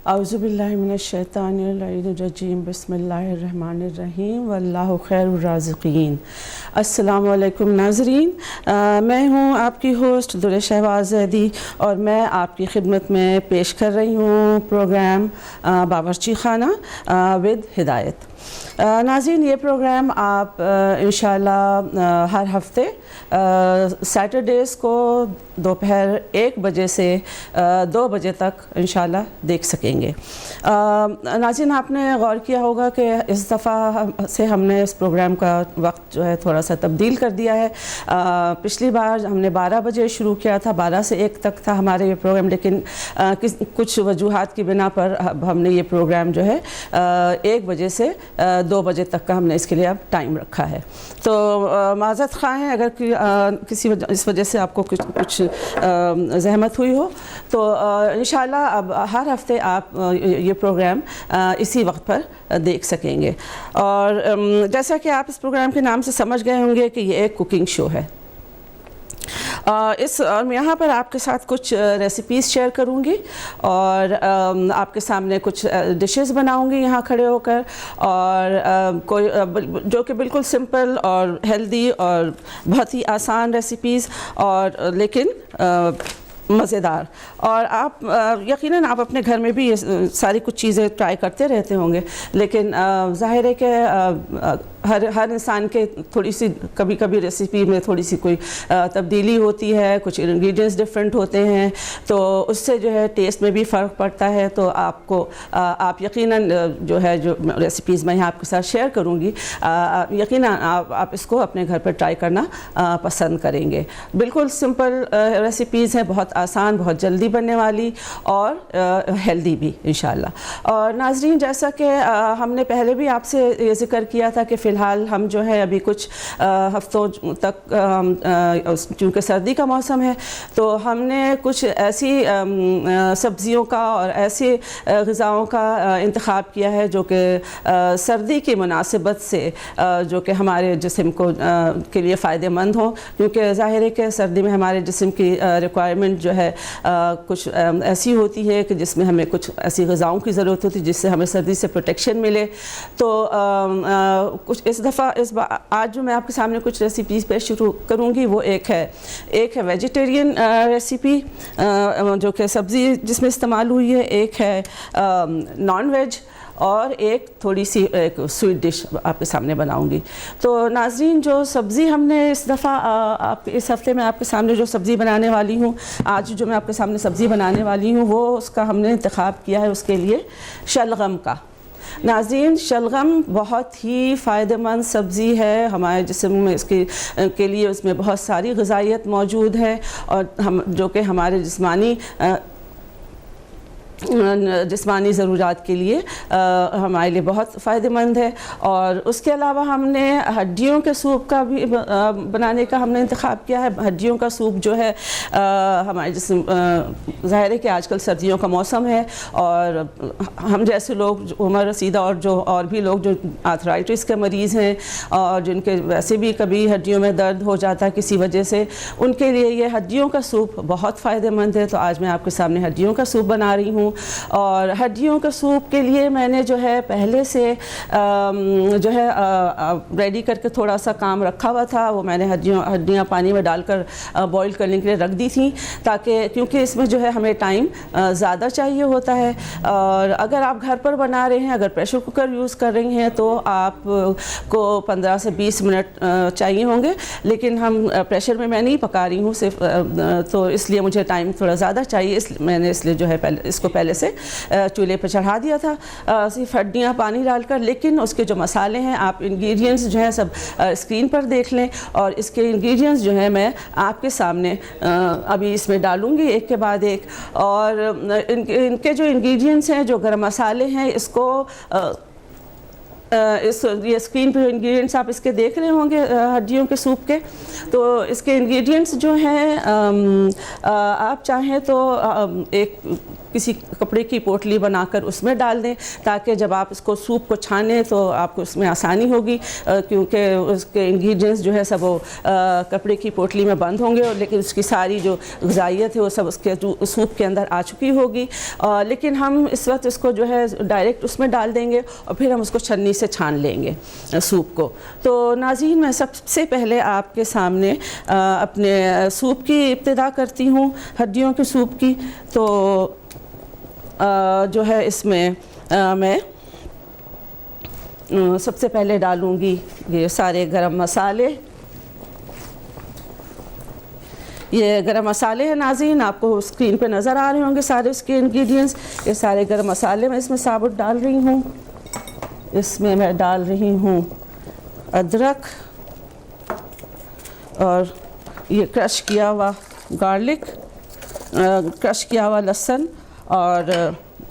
औज़ुबिल्लाहिमिनश्शैतानिर्रजीम बिस्मिल्लाहिर्रहमानिर्रहीम वल्लाहु खैरुर राज़िक़ीन। अस्सलामु अलैकुम नाज़रीन, मैं हूँ आपकी होस्ट दुरे शहबाज़ ज़ैदी और मैं आपकी खिदमत में पेश कर रही हूँ प्रोग्राम बावर्ची खाना विद हिदायत। नाज़रीन, ये प्रोग्राम आप इंशाअल्लाह हर हफ्ते सैटरडेज़ को दोपहर 1 बजे से 2 बजे तक इंशाअल्लाह देख सकेंगे। नाज़रीन, आपने गौर किया होगा कि इस दफ़ा से हमने इस प्रोग्राम का वक्त जो है थोड़ा सा तब्दील कर दिया है। पिछली बार हमने 12 बजे शुरू किया था, 12 से 1 तक था हमारे ये प्रोग्राम, लेकिन कुछ वजूहात की बिना पर हमने ये प्रोग्राम जो है 1 बजे से 2 बजे तक का हमने इसके लिए अब टाइम रखा है। तो माज़रत ख़्वाह हैं अगर इस वजह से आपको कुछ ज़हमत हुई हो, तो इंशाअल्लाह अब हर हफ्ते आप ये प्रोग्राम इसी वक्त पर देख सकेंगे। और जैसा कि आप इस प्रोग्राम के नाम से समझ गए होंगे कि ये एक कुकिंग शो है। मैं यहाँ पर आपके साथ कुछ रेसिपीज़ शेयर करूँगी और आपके सामने कुछ डिशेस बनाऊँगी यहाँ खड़े होकर, और कोई जो कि बिल्कुल सिंपल और हेल्दी और बहुत ही आसान रेसिपीज़ और लेकिन मज़ेदार। और आप यकीनन आप अपने घर में भी ये सारी कुछ चीज़ें ट्राई करते रहते होंगे, लेकिन ज़ाहिर है कि हर इंसान के थोड़ी सी कभी कभी रेसिपी में थोड़ी सी कोई तब्दीली होती है, कुछ इंग्रेडिएंट्स डिफरेंट होते हैं, तो उससे जो है टेस्ट में भी फ़र्क पड़ता है। तो आपको आप यकीनन जो है जो रेसिपीज़ मैं यहाँ आपके साथ शेयर करूँगी, यकीनन आप इसको अपने घर पर ट्राई करना पसंद करेंगे। बिल्कुल सिंपल रेसिपीज़ हैं, बहुत आसान, बहुत जल्दी बनने वाली और हेल्दी भी इंशाल्लाह। और नाज़रीन, जैसा कि हमने पहले भी आपसे ये ज़िक्र किया था कि फ़िलहाल हम जो है अभी कुछ हफ्तों तक चूँकि सर्दी का मौसम है, तो हमने कुछ ऐसी सब्ज़ियों का और ऐसे ग़िज़ाओं का इंतख़ाब किया है जो कि सर्दी की मुनासिबत से जो कि हमारे जिस्म को के लिए फ़ायदेमंद हो, क्योंकि ज़ाहिर है कि सर्दी में हमारे जिस्म की रिक्वायरमेंट जो है कुछ ऐसी होती है कि जिसमें हमें कुछ ऐसी ग़िज़ाओं की ज़रूरत होती है जिससे हमें सर्दी से प्रोटेक्शन मिले। तो कुछ इस दफ़ा आज जो मैं आपके सामने कुछ रेसिपीज़ पेश शुरू करूँगी वो एक है वेजिटेरियन रेसिपी जो कि सब्ज़ी जिसमें इस्तेमाल हुई है, एक है नॉन वेज, और एक थोड़ी सी एक स्वीट डिश आपके सामने बनाऊंगी। तो नाज़रीन, जो सब्ज़ी हमने इस दफ़ा इस हफ़्ते में आपके सामने जो सब्ज़ी बनाने वाली हूँ, आज जो मैं आपके सामने सब्ज़ी बनाने वाली हूँ, वो उसका हमने इंतख़ाब किया है उसके लिए शलगम का। नाज़रीन, शलगम बहुत ही फ़ायदेमंद सब्ज़ी है हमारे जिस्म में, इसके के लिए उसमें बहुत सारी ग़िज़ाइयत मौजूद है और हम जो कि हमारे जिस्मानी ज़रूरात के लिए हमारे लिए बहुत फ़ायदेमंद है। और उसके अलावा हमने हड्डियों के सूप का भी बनाने का हमने इंतख़ाब किया है। हड्डियों का सूप जो है हमारे जिस्म, ज़ाहिर है कि आजकल सर्दियों का मौसम है और हम जैसे लोग उम्र रसीदा और भी लोग जो आर्थराइटिस के मरीज़ हैं और जिनके वैसे भी कभी हड्डियों में दर्द हो जाता है किसी वजह से, उनके लिए ये हड्डियों का सूप बहुत फ़ायदेमंद है। तो आज मैं आपके सामने हड्डियों का सूप बना रही हूँ। और हड्डियों के सूप के लिए मैंने जो है पहले से जो है रेडी करके थोड़ा सा काम रखा हुआ था। वो मैंने हड्डियाँ पानी में डालकर बॉईल करने के लिए रख दी थी, ताकि क्योंकि इसमें जो है हमें टाइम ज़्यादा चाहिए होता है। और अगर आप घर पर बना रहे हैं, अगर प्रेशर कुकर यूज़ कर रही हैं, तो आपको 15 से 20 मिनट चाहिए होंगे, लेकिन हम प्रेशर में मैं नहीं पका रही हूँ सिर्फ, तो इसलिए मुझे टाइम थोड़ा ज़्यादा चाहिए, मैंने इसलिए जो है पहले से चूल्हे पर चढ़ा दिया था सिर्फ हड्डियाँ पानी डालकर। लेकिन उसके जो मसाले हैं, आप इंग्रेडिएंट्स जो हैं सब स्क्रीन पर देख लें, और इसके इंग्रेडिएंट्स जो हैं मैं आपके सामने अभी इसमें डालूँगी एक के बाद एक। और इनके जो इंग्रेडिएंट्स हैं, जो गरम मसाले हैं, इसको ये स्क्रीन पे इंग्रेडिएंट्स आप इसके देख रहे होंगे हड्डियों के सूप के। तो इसके इंग्रेडिएंट्स जो हैं आप चाहें तो एक किसी कपड़े की पोटली बनाकर उसमें डाल दें, ताकि जब आप इसको सूप को छानें तो आपको उसमें आसानी होगी, क्योंकि उसके इंग्रेडिएंट्स जो है सब वो कपड़े की पोटली में बंद होंगे, और लेकिन उसकी सारी जो ग़िज़ाइयत है वो सब उसके सूप के अंदर आ चुकी होगी। लेकिन हम इस वक्त इसको जो है डायरेक्ट उसमें डाल देंगे और फिर हम उसको छन्नी से छान लेंगे सूप को। तो नाज़रीन, मैं सबसे पहले आपके सामने अपने सूप की इब्तिदा करती हूँ, हड्डियों के सूप की। तो जो है इसमें मैं सबसे पहले डालूँगी ये सारे गरम मसाले। ये गरम मसाले हैं नाज़रीन, आपको स्क्रीन पे नज़र आ रहे होंगे सारे इसके इंग्रेडिएंट्स। ये सारे गरम मसाले मैं इसमें साबुत डाल रही हूँ। इसमें मैं डाल रही हूँ अदरक, और ये क्रश किया हुआ गार्लिक, क्रश किया हुआ लहसुन और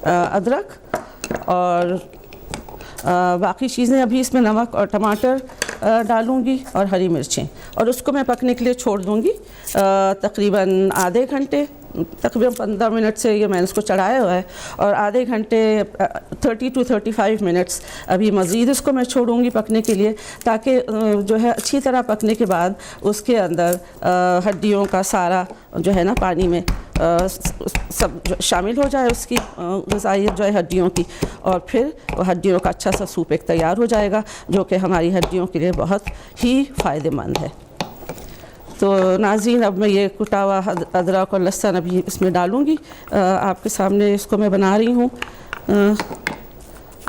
अदरक, और बाकी चीज़ें अभी इसमें नमक और टमाटर डालूँगी और हरी मिर्चें, और उसको मैं पकने के लिए छोड़ दूँगी तकरीबन आधे घंटे, तकरीबन 15 मिनट से ये मैंने इसको चढ़ाया हुआ है, और आधे घंटे 30 to 35 मिनट्स अभी मज़ीद इसको मैं छोड़ूंगी पकने के लिए, ताकि जो है अच्छी तरह पकने के बाद उसके अंदर हड्डियों का सारा जो है ना पानी में सब शामिल हो जाए, उसकी ग़िज़ाइयत जो है हड्डियों की, और फिर हड्डियों का अच्छा सा सूप एक तैयार हो जाएगा, जो कि हमारी हड्डियों के लिए बहुत ही फ़ायदेमंद है। तो नाज़रीन, अब मैं ये कुटा हुआ अदरक और लहसुन अभी इसमें डालूँगी, आपके सामने इसको मैं बना रही हूँ,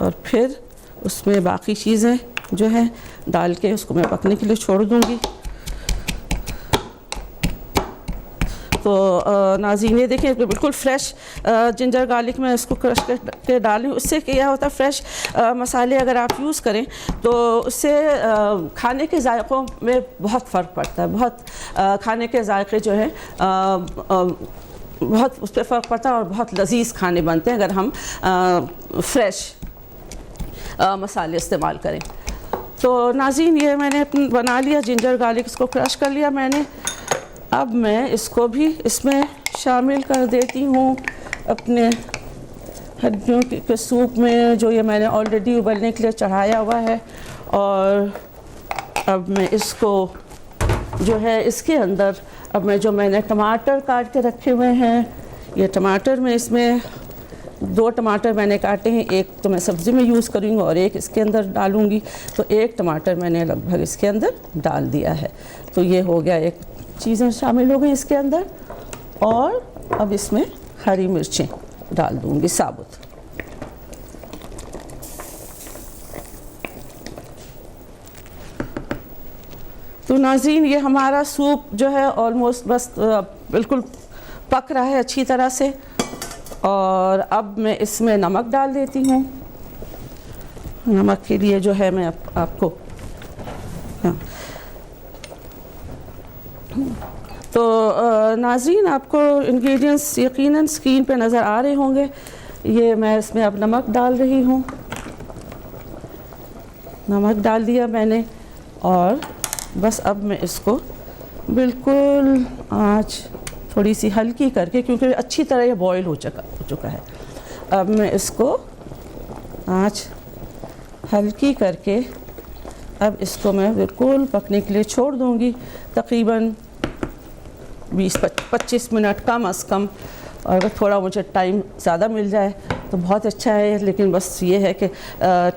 और फिर उसमें बाकी चीज़ें जो हैं डाल के उसको मैं पकने के लिए छोड़ दूँगी। तो नाज़रीन, ये देखें बिल्कुल फ़्रेश जिंजर गार्लिक में इसको क्रश करके डाली। उससे क्या होता है, फ़्रेश मसाले अगर आप यूज़ करें तो उससे खाने के जायक़ों में बहुत फ़र्क पड़ता है, बहुत खाने के जायक़े जो है बहुत उस पर फ़र्क पड़ता है, और बहुत लज़ीज़ खाने बनते हैं अगर हम फ़्रेश मसाले इस्तेमाल करें। तो नाज़रीन, ये मैंने बना लिया जिंजर गार्लिक, इसको क्रश कर लिया मैंने। अब मैं इसको भी इसमें शामिल कर देती हूँ अपने हड्डियों के सूप में, जो ये मैंने ऑलरेडी उबलने के लिए चढ़ाया हुआ है। और अब मैं इसको जो है इसके अंदर अब मैं जो मैंने टमाटर काट के रखे हुए हैं, ये टमाटर मैं इसमें 2 टमाटर मैंने काटे हैं, एक तो मैं सब्ज़ी में यूज़ करूँगी और एक इसके अंदर डालूँगी। तो 1 टमाटर मैंने लगभग इसके अंदर डाल दिया है। तो ये हो गया, एक चीज़ें शामिल हो गई इसके अंदर। और अब इसमें हरी मिर्चें डाल दूँगी साबुत। तो नाज़रीन, ये हमारा सूप जो है ऑलमोस्ट बस बिल्कुल पक रहा है अच्छी तरह से। और अब मैं इसमें नमक डाल देती हूँ। नमक के लिए जो है मैं आपको हाँ। तो नाज़रीन, आपको इंग्रेडिएंट्स यकीनन स्क्रीन पे नज़र आ रहे होंगे। ये मैं इसमें अब नमक डाल रही हूँ, नमक डाल दिया मैंने, और बस अब मैं इसको बिल्कुल आँच थोड़ी सी हल्की करके, क्योंकि अच्छी तरह ये बॉयल हो चुका है, अब मैं इसको आँच हल्की करके अब इसको मैं बिल्कुल पकने के लिए छोड़ दूँगी, तकरीबन 20-25 मिनट कम अज़ कम। और अगर थोड़ा मुझे टाइम ज़्यादा मिल जाए तो बहुत अच्छा है, लेकिन बस ये है कि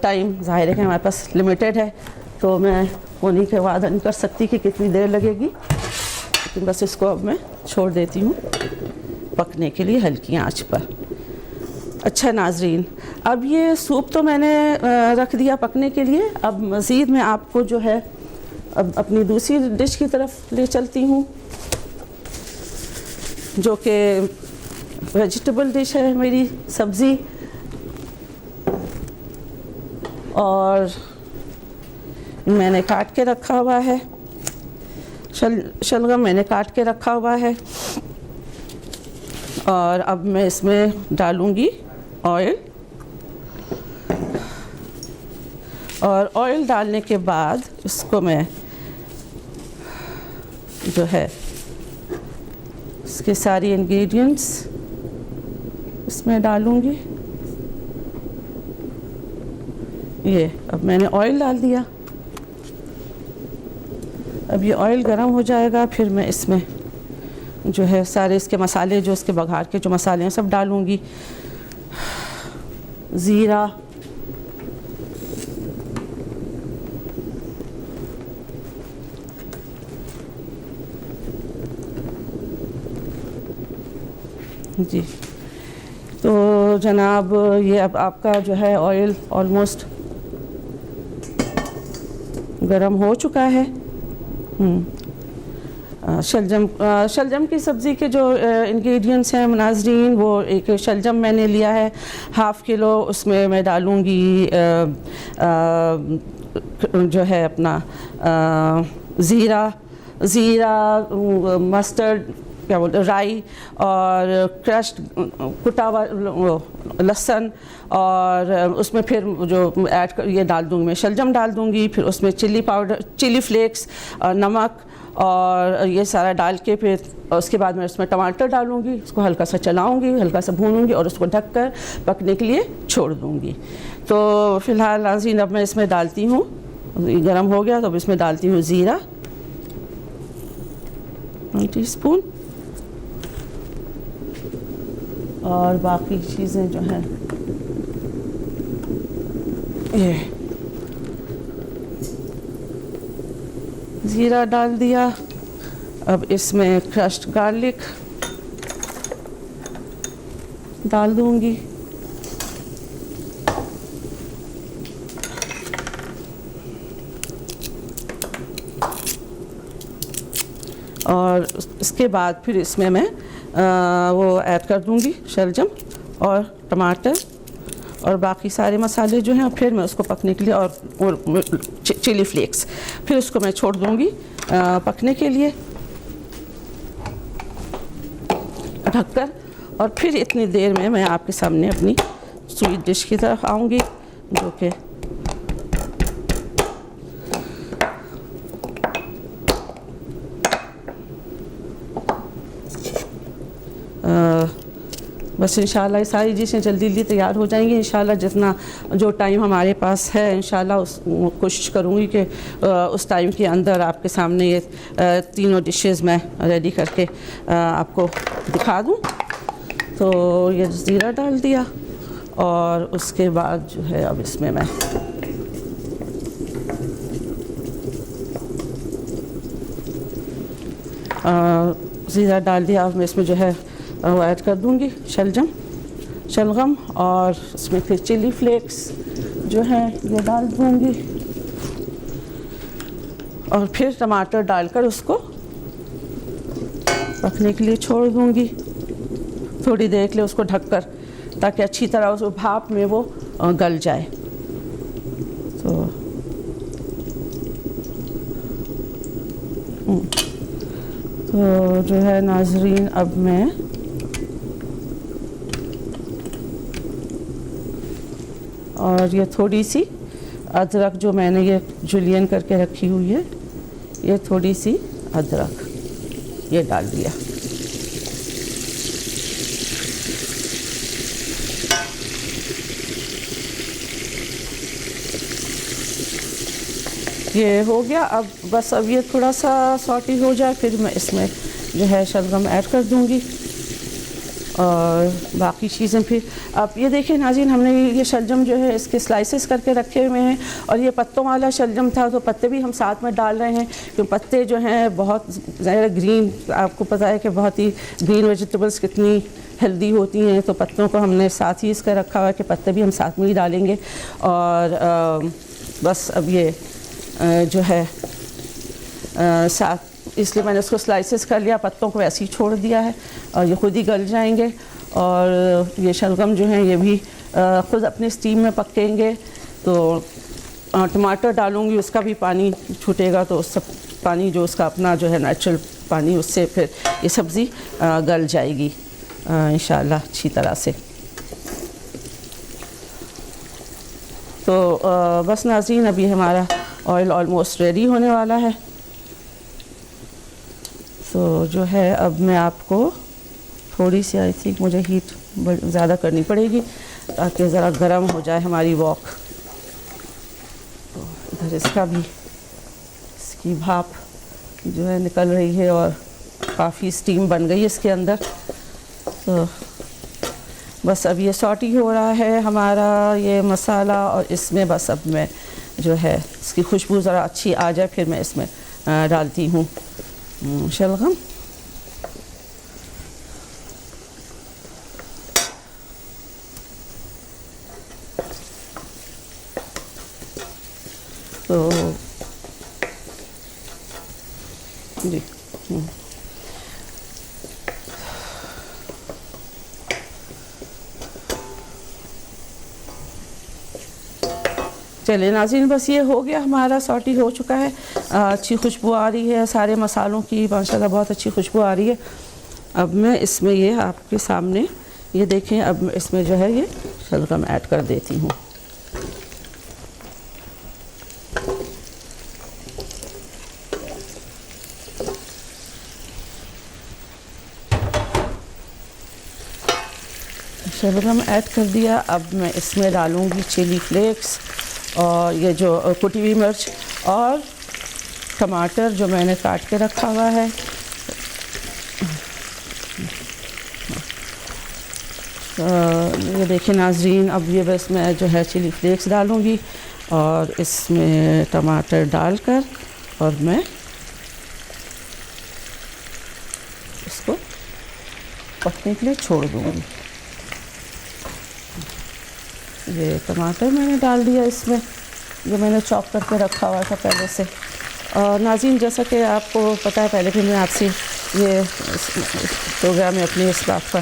टाइम ज़ाहिर है कि हमारे पास लिमिटेड है, तो मैं होने के वादा नहीं कर सकती कि कितनी देर लगेगी, लेकिन बस इसको अब मैं छोड़ देती हूँ पकने के लिए हल्की आंच पर। अच्छा नाज़रीन, अब ये सूप तो मैंने रख दिया पकने के लिए। अब मज़ीद मैं आपको जो है अब अपनी दूसरी डिश की तरफ ले चलती हूँ, जो कि वेजिटेबल डिश है मेरी, सब्ज़ी। और मैंने काट के रखा हुआ है, शलगम मैंने काट के रखा हुआ है। और अब मैं इसमें डालूँगी ऑयल, और ऑयल डालने के बाद इसको मैं जो है इसके सारी इंग्रेडिएंट्स इसमें डालूँगी। ये अब मैंने ऑयल डाल दिया। अब ये ऑयल गर्म हो जाएगा, फिर मैं इसमें जो है सारे इसके मसाले, जो इसके बघार के जो मसाले हैं सब डालूँगी। ज़ीरा, जी। तो जनाब ये अब आपका जो है ऑयल ऑलमोस्ट गरम हो चुका है। शलजम की सब्ज़ी के जो इंग्रेडिएंट्स हैं नाज़रीन, वो एक शलजम मैंने लिया है हाफ़ किलो, उसमें मैं डालूँगी जो है अपना ज़ीरा, मस्टर्ड, क्या बोलते हैं, राई और क्रश्ड कुटा हुआ लहसुन, और उसमें फिर जो ऐड कर ये डाल दूँगी, मैं शलजम डाल दूँगी, फिर उसमें चिल्ली पाउडर, चिली फ्लेक्स, नमक और ये सारा डाल के फिर उसके बाद मैं उसमें टमाटर डालूँगी, उसको हल्का सा चलाऊँगी, हल्का सा भूनूँगी और उसको ढककर पकने के लिए छोड़ दूँगी। तो फ़िलहाल नाज़रीन अब मैं इसमें डालती हूँ, गरम हो गया तो अब इसमें डालती हूँ ज़ीरा 1 टीस्पून, और बाकी चीज़ें जो हैं ये ज़ीरा डाल दिया। अब इसमें क्रश्ड गार्लिक डाल दूँगी, और इसके बाद फिर इसमें मैं वो ऐड कर दूँगी शलजम और टमाटर और बाकी सारे मसाले जो हैं, फिर मैं उसको पकने के लिए और चिली फ्लेक्स, फिर उसको मैं छोड़ दूँगी पकने के लिए ढककर। और फिर इतनी देर में मैं आपके सामने अपनी स्वीट डिश की तरफ आऊँगी, जो कि बस इंशाल्लाह ये सारी चीज़ें जल्दी जल्दी तैयार हो जाएंगी इंशाल्लाह। जितना जो टाइम हमारे पास है इंशाल्लाह उस कोशिश करूँगी कि उस टाइम के अंदर आपके सामने ये तीनों डिशेस मैं रेडी करके आपको दिखा दूँ। तो ये ज़ीरा डाल दिया, और उसके बाद जो है अब इसमें मैं ज़ीरा डाल दिया। अब मैं इसमें जो है वो ऐड कर दूँगी शलगम, और इसमें फिर चिली फ्लेक्स जो है ये डाल दूँगी, और फिर टमाटर डालकर उसको पकने के लिए छोड़ दूँगी थोड़ी देर के लिए, उसको ढककर, ताकि अच्छी तरह उस भाप में वो गल जाए। तो जो है नाज़रीन, अब मैं और ये थोड़ी सी अदरक जो मैंने ये जुलियन करके रखी हुई है, ये थोड़ी सी अदरक ये डाल दिया। ये हो गया। अब बस अब ये थोड़ा सा सॉटी हो जाए, फिर मैं इसमें जो है शलगम ऐड कर दूँगी और बाकी चीज़ें फिर। अब ये देखें नाज़रीन, हमने ये शलजम जो है इसके स्लाइसेस करके रखे हुए हैं, और ये पत्तों वाला शलजम था तो पत्ते भी हम साथ में डाल रहे हैं, क्योंकि पत्ते जो हैं बहुत ज़्यादा ग्रीन, आपको पता है कि बहुत ही ग्रीन वेजिटेबल्स कितनी हेल्दी होती हैं, तो पत्तों को हमने साथ ही इसका रखा हुआ है कि पत्ते भी हम साथ में ही डालेंगे। और बस अब ये जो है साथ, इसलिए मैंने उसको स्लाइसेस कर लिया, पत्तों को ऐसे ही छोड़ दिया है और ये खुद ही गल जाएंगे। और ये शलगम जो हैं ये भी खुद अपने स्टीम में पकेंगे। तो टमाटर डालूँगी, उसका भी पानी छूटेगा, तो उस सब पानी जो उसका अपना जो है नेचुरल पानी, उससे फिर ये सब्ज़ी गल जाएगी इंशाल्लाह अच्छी तरह से। तो बस नाज़रीन, अभी हमारा ऑयल ऑलमोस्ट रेडी होने वाला है। तो जो है अब मैं आपको थोड़ी सी, आई थिंक मुझे हीट ज़्यादा करनी पड़ेगी ताकि ज़रा गर्म हो जाए हमारी वॉक। तो इधर इसका भी, इसकी भाप जो है निकल रही है और काफ़ी स्टीम बन गई है इसके अंदर। तो बस अब ये सॉटी हो रहा है हमारा ये मसाला, और इसमें बस अब मैं जो है इसकी खुशबू ज़रा अच्छी आ जाए फिर मैं इसमें डालती हूँ शलगम। तो जी चलिए नाज़रीन, बस ये हो गया, हमारा सॉटी हो चुका है। अच्छी खुशबू आ रही है सारे मसालों की, माशाल्लाह बहुत अच्छी खुशबू आ रही है। अब मैं इसमें ये आपके सामने ये देखें, अब इसमें जो है ये शलगम ऐड कर देती हूँ। शलगम ऐड कर दिया। अब मैं इसमें डालूँगी चिली फ्लेक्स और ये जो कुटी हुई मिर्च और टमाटर जो मैंने काट के रखा हुआ है। ये देखिए नाज़रीन, अब ये बस मैं जो है चिली फ्लेक्स डालूँगी और इसमें टमाटर डालकर और मैं इसको पकने के लिए छोड़ दूँगी। ये टमाटर मैंने डाल दिया इसमें, जो मैंने चॉप करके रखा हुआ था पहले से। और नाज़रीन, जैसा कि आपको पता है, पहले भी मैं आपसे ये प्रोग्राम में अपने इस बात का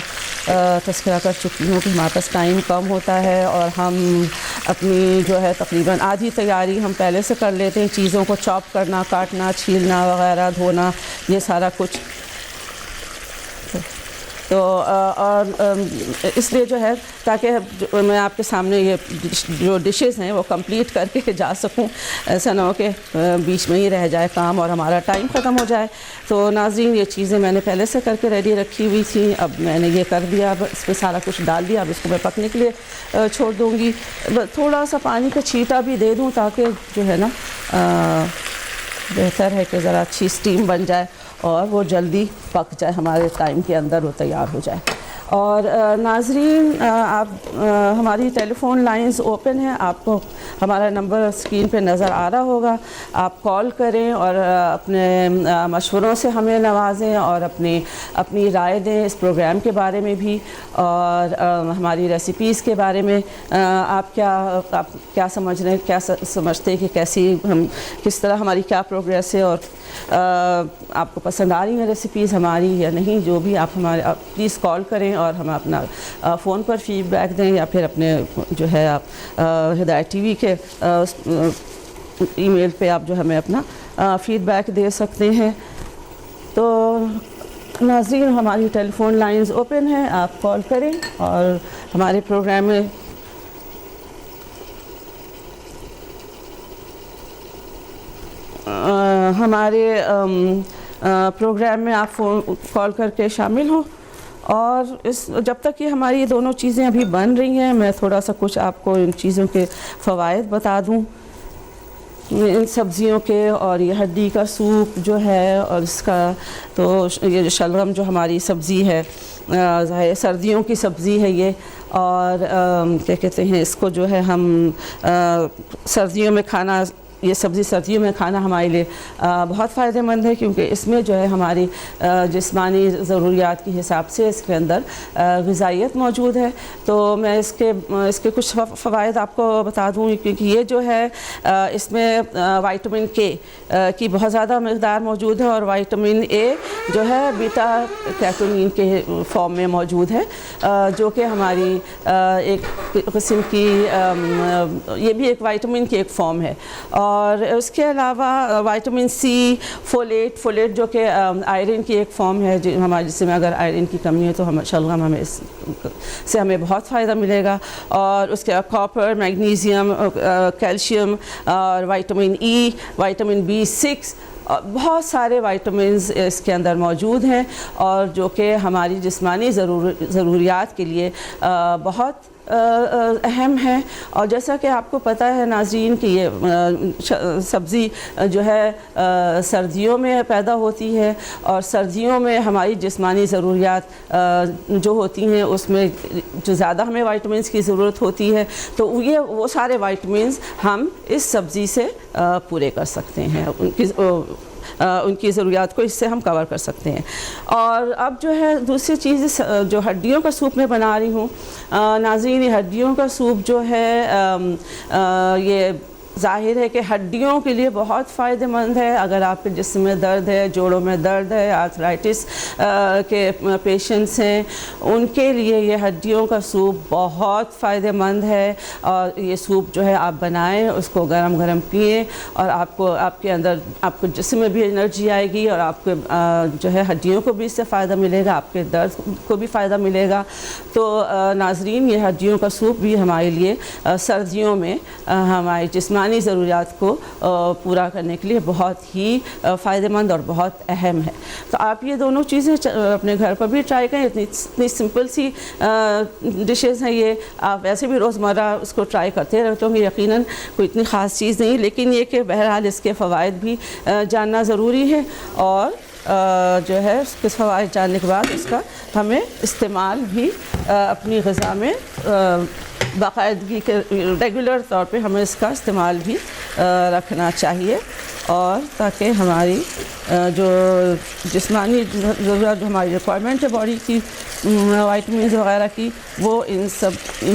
तज़किरा कर चुकी हूँ कि हमारे पास टाइम कम होता है और हम अपनी जो है तकरीबन आधी तैयारी हम पहले से कर लेते हैं। चीज़ों को चॉप करना, काटना, छीलना वगैरह, धोना, ये सारा कुछ। तो और इसलिए जो है ताकि मैं आपके सामने ये जो डिशेस हैं वो कंप्लीट करके जा सकूं, ऐसा ना हो कि बीच में ही रह जाए काम और हमारा टाइम ख़त्म हो जाए। तो नाज़रीन, ये चीज़ें मैंने पहले से करके रेडी रखी हुई थी। अब मैंने ये कर दिया, अब इसमें सारा कुछ डाल दिया। अब इसको मैं पकने के लिए छोड़ दूँगी। थोड़ा सा पानी का छींटा भी दे दूँ ताकि जो है ना बेहतर है कि ज़रा अच्छी स्टीम बन जाए और वो जल्दी पक जाए, हमारे टाइम के अंदर वो तैयार हो जाए। और नाज़रीन, आप हमारी टेलीफ़ोन लाइंस ओपन हैं, आपको हमारा नंबर स्क्रीन पे नज़र आ रहा होगा। आप कॉल करें और अपने मशवरों से हमें नवाजें और अपनी राय दें इस प्रोग्राम के बारे में भी, और हमारी रेसिपीज़ के बारे में आप क्या समझ रहे हैं, क्या समझते हैं कि कैसी हम किस तरह हमारी क्या प्रोग्रेस है, और आपको पसंद आ रही हैं रेसिपीज़ हमारी या नहीं। जो भी आप प्लीज़ कॉल करें और हम अपना फ़ोन पर फीडबैक दें, या फिर अपने जो है आप हिदायत टीवी के ईमेल पे आप जो हमें अपना फ़ीडबैक दे सकते हैं। तो नाज़रीन, हमारी टेलीफ़ोन लाइंस ओपन हैं, आप कॉल करें और हमारे प्रोग्राम में हमारे प्रोग्राम में आप फ़ोन कॉल करके शामिल हों। और जब तक कि हमारी ये दोनों चीज़ें अभी बन रही हैं, मैं थोड़ा सा कुछ आपको इन चीज़ों के फ़वाइद बता दूं, इन सब्ज़ियों के। और ये हड्डी का सूप जो है, और इसका तो ये शलगम जो हमारी सब्ज़ी है, सर्दियों की सब्ज़ी है ये। और क्या कहते हैं इसको, जो है हम सर्दियों में खाना, ये सब्ज़ी सर्दियों में खाना हमारे लिए बहुत फ़ायदेमंद है, क्योंकि इसमें जो है हमारी जिस्मानी ज़रूरियात के हिसाब से इसके अंदर ग़िज़ाइयत मौजूद है। तो मैं इसके कुछ फ़वाइद आपको बता दूँ, क्योंकि ये जो है इसमें विटामिन के की बहुत ज़्यादा मक़दार मौजूद है, और विटामिन ए जो है बीटा कैरोटीन के फॉर्म में मौजूद है, जो कि हमारी एक किस्म की ये भी एक विटामिन की एक फॉर्म है। और उसके अलावा विटामिन सी, फोलेट जो कि आयरन की एक फॉर्म है, हमारे जिसमें अगर आयरन की कमी है तो हम शलगम हमें इससे हमें बहुत फ़ायदा मिलेगा। और उसके कॉपर, मैग्नीशियम, कैल्शियम और विटामिन ई, विटामिन B6 बहुत सारे विटामिन्स इसके अंदर मौजूद हैं और जो कि हमारी जिस्मानी ज़रूरियात के लिए बहुत अहम है। और जैसा कि आपको पता है नाज़रीन कि ये सब्ज़ी जो है सर्दियों में पैदा होती है और सर्दियों में हमारी जिस्मानी ज़रूरियात जो होती हैं उसमें जो ज़्यादा हमें विटामिन्स की ज़रूरत होती है, तो ये वो सारे विटामिन्स हम इस सब्ज़ी से पूरे कर सकते हैं, उनकी ज़रूरियात को इससे हम कवर कर सकते हैं। और अब जो है दूसरी चीज़ जो हड्डियों का सूप मैं बना रही हूँ नाज़रीन, हड्डियों का सूप जो है ये ज़ाहिर है कि हड्डियों के लिए बहुत फ़ायदेमंद है। अगर आपके जिस्म में दर्द है, जोड़ों में दर्द है, आर्थराइटिस के पेशेंट्स हैं, उनके लिए ये हड्डियों का सूप बहुत फ़ायदेमंद है। और ये सूप जो है आप बनाएं, उसको गरम गरम पिएं और आपके अंदर आपको जिस्म में भी एनर्जी आएगी और आपके जो है हड्डियों को भी इससे फ़ायदा मिलेगा, आपके दर्द को भी फ़ायदा मिलेगा। तो नाज़रीन, ये हड्डियों का सूप भी हमारे लिए सर्दियों में हमारे जिस्मानी ज़रूरियात को पूरा करने के लिए बहुत ही फ़ायदेमंद और बहुत अहम है। तो आप ये दोनों चीज़ें अपने घर पर भी ट्राई करें। इतनी सिंपल सी डिशेज़ हैं ये, आप वैसे भी रोज़मर्रा उसको ट्राई करते रहते होंगे, यकीनन कोई इतनी ख़ास चीज़ नहीं, लेकिन ये कि बहरहाल इसके फ़वाइद भी जानना ज़रूरी है। और जो है उसके फ़वाइद जानने के बाद उसका हमें इस्तेमाल भी अपनी ग़िज़ा में बाकायदगी के रेगुलर तौर पे हमें इसका इस्तेमाल भी रखना चाहिए, और ताकि हमारी जो जिस्मानी ज़रूरत, हमारी रिक्वायरमेंट है बॉडी की विटामिन्स वगैरह की, वो इन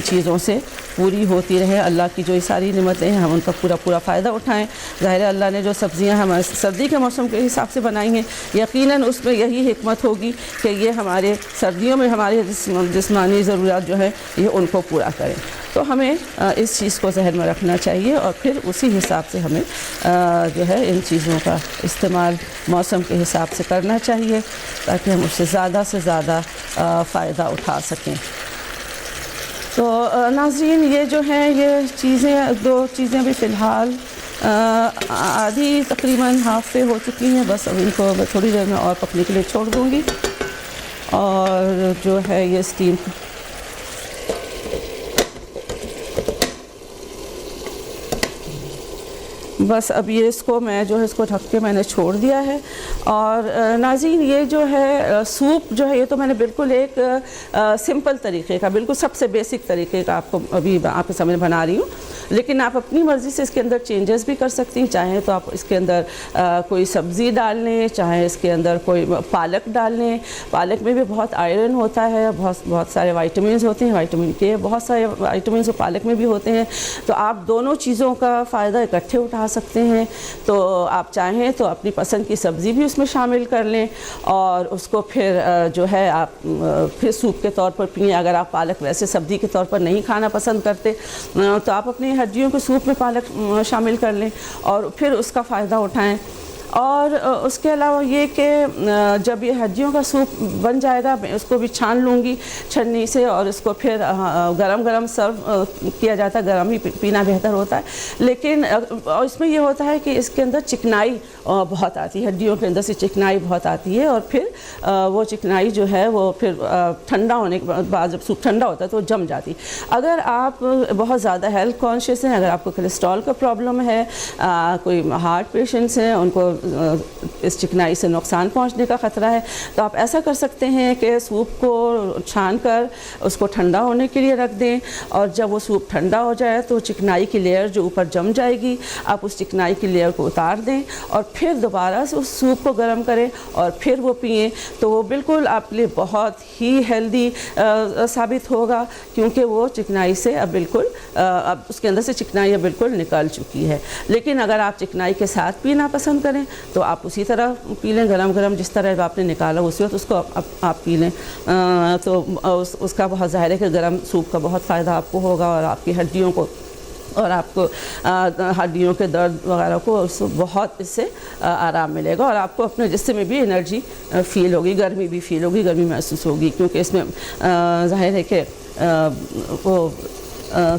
चीज़ों से पूरी होती रहे। अल्लाह की जो ये सारी नेमतें हैं हम उनका पूरा फ़ायदा उठाएं। ज़ाहिर है अल्लाह ने जो सब्ज़ियां हमारे सर्दी के मौसम के हिसाब से बनाई हैं, यकीनन उसमें यही हिकमत होगी कि ये हमारे सर्दियों में हमारी जिस्मानी ज़रूरत जो है ये उनको पूरा करें। तो हमें इस चीज़ को जहन में रखना चाहिए और फिर उसी हिसाब से हमें जो है इन चीज़ों का इस्तेमाल मौसम के हिसाब से करना चाहिए, ताकि हम उससे ज़्यादा से ज़्यादा फ़ायदा उठा सकें। तो नाज़रीन, ये जो हैं ये चीज़ें, दो चीज़ें भी फ़िलहाल आधी तकरीबन हाफ़ पे हो चुकी हैं। बस अब इनको मैं थोड़ी देर में और पकने के लिए छोड़ दूँगी और जो है ये स्टीम बस अब ये इसको मैं जो है इसको ढक के मैंने छोड़ दिया है। और नाज़रीन, ये जो है सूप जो है ये तो मैंने बिल्कुल एक सिंपल तरीक़े का, बिल्कुल सबसे बेसिक तरीक़े का आपको अभी आपके सामने बना रही हूँ, लेकिन आप अपनी मर्ज़ी से इसके अंदर चेंजेस भी कर सकती हैं। चाहें तो आप इसके अंदर कोई सब्ज़ी डाल लें, चाहे इसके अंदर कोई पालक डाल लें। पालक में भी बहुत आयरन होता है, बहुत सारे विटामिन्स होते हैं, विटामिन के बहुत सारे विटामिन्स पालक में भी होते हैं। तो आप दोनों चीज़ों का फ़ायदा इकट्ठे उठा सकते हैं। तो आप चाहें तो अपनी पसंद की सब्ज़ी भी उसमें शामिल कर लें और उसको फिर जो है आप फिर सूप के तौर पर पिएं। अगर आप पालक वैसे सब्ज़ी के तौर पर नहीं खाना पसंद करते तो आप अपनी हड्डियों के सूप में पालक शामिल कर लें और फिर उसका फ़ायदा उठाएं। और उसके अलावा ये कि जब ये हड्डियों का सूप बन जाएगा, मैं उसको भी छान लूँगी छन्नी से और इसको फिर गरम गरम सर्व किया जाता है। गरम ही पीना बेहतर होता है, लेकिन और इसमें ये होता है कि इसके अंदर चिकनाई बहुत आती है, हड्डियों के अंदर से चिकनाई बहुत आती है और फिर वो चिकनाई जो है वो फिर ठंडा होने के बाद जब सूप ठंडा होता है तो जम जाती। अगर आप बहुत ज़्यादा हेल्थ कॉन्शियस हैं, अगर आपको कोलेस्ट्रॉल का प्रॉब्लम है, कोई हार्ट पेशेंट्स हैं, उनको इस चिकनाई से नुकसान पहुंचने का ख़तरा है, तो आप ऐसा कर सकते हैं कि सूप को छान कर उसको ठंडा होने के लिए रख दें और जब वो सूप ठंडा हो जाए तो चिकनाई की लेयर जो ऊपर जम जाएगी, आप उस चिकनाई की लेयर को उतार दें और फिर दोबारा से उस सूप को गर्म करें और फिर वो पिएं। तो वो बिल्कुल आपके लिए बहुत ही हेल्दी साबित होगा, क्योंकि वो चिकनाई से अब बिल्कुल अब उसके अंदर से चिकनाई अब बिल्कुल निकल चुकी है। लेकिन अगर आप चिकनाई के साथ पीना पसंद करें तो आप उसी तरह पी लें, गरम गरम जिस तरह आपने निकाला उसी वक्त उसको आप पी लें। तो उसका बहुत ज़ाहिर है कि गरम सूप का बहुत फ़ायदा आपको होगा और आपकी हड्डियों को और आपको हड्डियों के दर्द वगैरह को बहुत इससे आराम मिलेगा और आपको अपने जिस्म में भी एनर्जी फ़ील होगी, गर्मी भी फ़ील होगी, गर्मी महसूस होगी, क्योंकि इसमें ज़ाहिर है कि वो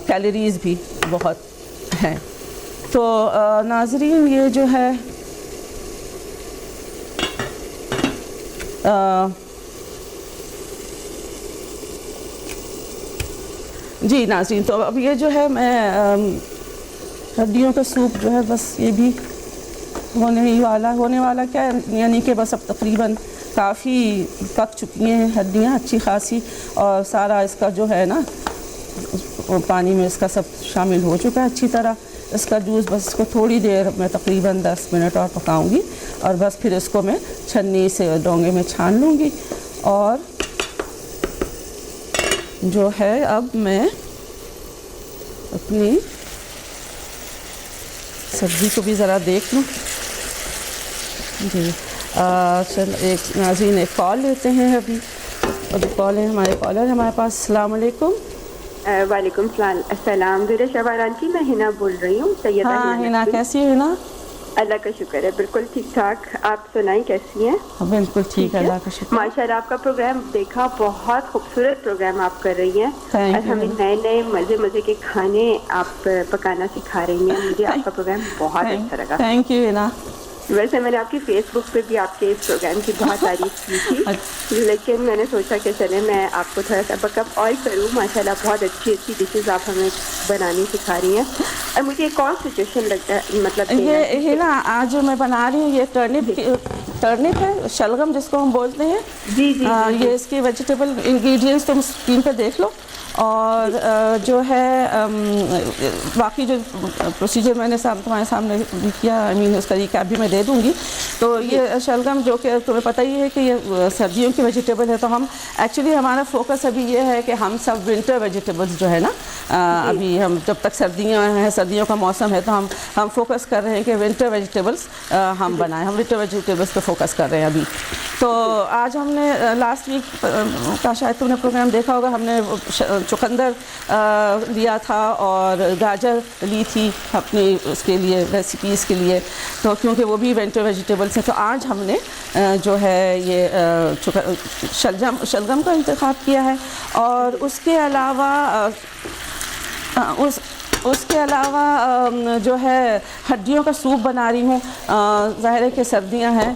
कैलोरीज़ भी बहुत हैं। तो नाज़रीन, ये जो है जी नाज़रीन, तो अब ये जो है मैं हड्डियों का सूप जो है बस ये भी होने वाला क्या है, यानी कि बस अब तकरीबन काफ़ी पक चुकी हैं हड्डियाँ अच्छी खासी, और सारा इसका जो है ना पानी में इसका सब शामिल हो चुका है अच्छी तरह। इसका जूस बस इसको थोड़ी देर मैं तकरीबन 10 मिनट और पकाऊंगी, और बस फिर इसको मैं छन्नी से डोंगे में छान लूँगी। और जो है अब मैं अपनी सब्ज़ी को भी ज़रा देख लूँ। जी चल एक नाज़रीन एक कॉल लेते हैं अभी, और कॉल है हमारे कॉलर हमारे पास। अस्सलाम वालेकुम। वालेकुम सलाम। शबारान की मैं हिना बोल रही हूँ। सैयदा हाँ हिना, कैसी है हिना? अल्लाह का शुक्र है, बिल्कुल ठीक ठाक। आप सुनाई कैसी हैं? बिल्कुल ठीक है, अल्लाह का शुक्र। माशाल्लाह आपका प्रोग्राम देखा, बहुत खूबसूरत प्रोग्राम आप कर रही हैं और हमें नए नए मज़े के खाने आप पकाना सिखा रही हैं। मुझे आपका प्रोग्राम बहुत अच्छा लगा। Thank you Hina. वैसे मैंने आपकी फेसबुक पे भी आपके इस प्रोग्राम की बहुत तारीफ की थी, लेकिन मैंने सोचा कि चले मैं आपको थोड़ा सा बकअप और करूँ। माशाल्लाह बहुत अच्छी अच्छी डिशेस आप हमें बनानी सिखा रही हैं। और मुझे एक और सिचुएशन लगता है, मतलब ये ना आज जो मैं बना रही हूँ ये टर्निप है, शलगम जिसको हम बोलते हैं। जी जी, ये इसके वेजिटेबल इंग्रेडिएंट्स तुम स्क्रीन पर देख लो, और जो है बाकी जो प्रोसीजर मैंने तुम्हारे सामने भी किया, आई मीन उसका रिकैप भी मैं दे दूँगी। तो ये शलगम जो कि तुम्हें पता ही है कि ये सर्दियों की वेजिटेबल है, तो हम एक्चुअली हमारा फोकस अभी ये है कि हम सब विंटर वेजिटेबल्स जो है ना, अभी हम जब तक सर्दियों का मौसम है तो हम फोकस कर रहे हैं कि विंटर वेजिटेबल्स हम बनाएं। हम विंटर वेजिटेबल्स पे फोकस कर रहे हैं अभी। तो आज हमने लास्ट वीक का शायद तुमने प्रोग्राम देखा होगा, हमने चुकंदर लिया था और गाजर ली थी अपनी उसके लिए रेसिपीज़ के लिए, तो क्योंकि वो भी विंटर वेजिटेबल्स हैं। तो आज हमने जो है ये शलगम का इंतखाब किया है, और उसके अलावा उसके अलावा जो है हड्डियों का सूप बना रही हूँ। ज़ाहिर है कि सर्दियाँ हैं।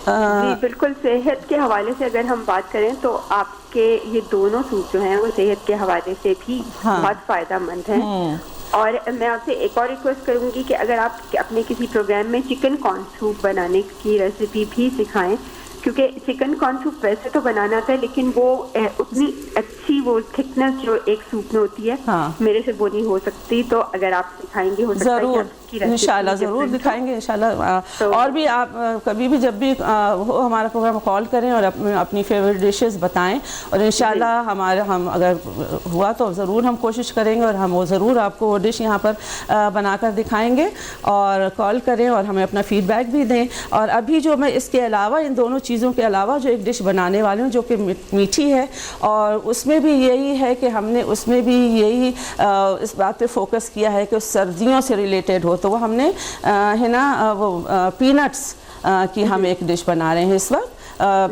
जी बिल्कुल। सेहत के हवाले से अगर हम बात करें तो आपके ये दोनों सूप जो हैं वो सेहत के हवाले से भी बहुत फ़ायदेमंद हैं। और मैं आपसे एक और रिक्वेस्ट करूंगी कि अगर आप अपने किसी प्रोग्राम में चिकन कॉर्न सूप बनाने की रेसिपी भी सिखाएं, क्योंकि चिकन कॉर्न सूप वैसे तो बनाना था, लेकिन वो उतनी अच्छी वो थिकनेस जो एक सूप में होती है, मेरे से वो नहीं हो सकती। तो अगर आप सिखाएंगे हो सकता है इंशाल्लाह ज़रूर दिखाएंगे इंशाल्लाह। तो और भी आप कभी भी जब भी हो हमारा प्रोग्राम कॉल करें और अपनी फेवरेट डिशेस बताएं, और इंशाल्लाह हम अगर हुआ तो ज़रूर हम कोशिश करेंगे और हम वो ज़रूर आपको वो डिश यहाँ पर बनाकर दिखाएंगे। और कॉल करें और हमें अपना फ़ीडबैक भी दें। और अभी जो मैं इसके अलावा इन दोनों चीज़ों के अलावा जो एक डिश बनाने वाली हूँ जो कि मीठी है, और उसमें भी यही है कि हमने उसमें भी यही इस बात पे फोकस किया है कि सर्दियों से रिलेटेड हो। तो वो हमने है ना वो पीनट्स की हम एक डिश बना रहे हैं इस वक्त,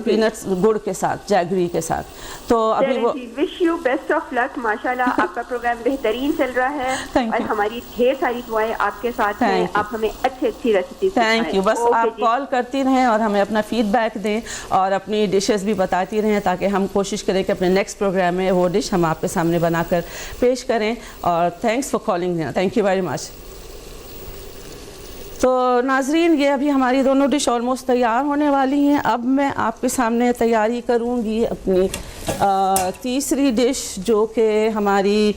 पीनट्स गुड़ के साथ, जैगरी के साथ। तो अभी वो wish you best of luck. माशाल्लाह आपका प्रोग्राम बेहतरीन चल रहा है और हमारी ढेर सारी दुआएं आपके साथ हैं। आप हमें अच्छी अच्छी रेसिपी थैंक यू। बस आप कॉल करती रहें और हमें अपना फीडबैक दें और अपनी डिशेस भी बताती रहें, ताकि हम कोशिश करें कि अपने नेक्स्ट प्रोग्राम में वो डिश हम आपके सामने बनाकर पेश करें। और thanks for calling, thank you very much. तो नाजरीन, ये अभी हमारी दोनों डिश ऑलमोस्ट तैयार होने वाली हैं। अब मैं आपके सामने तैयारी करूँगी अपनी तीसरी डिश, जो कि हमारी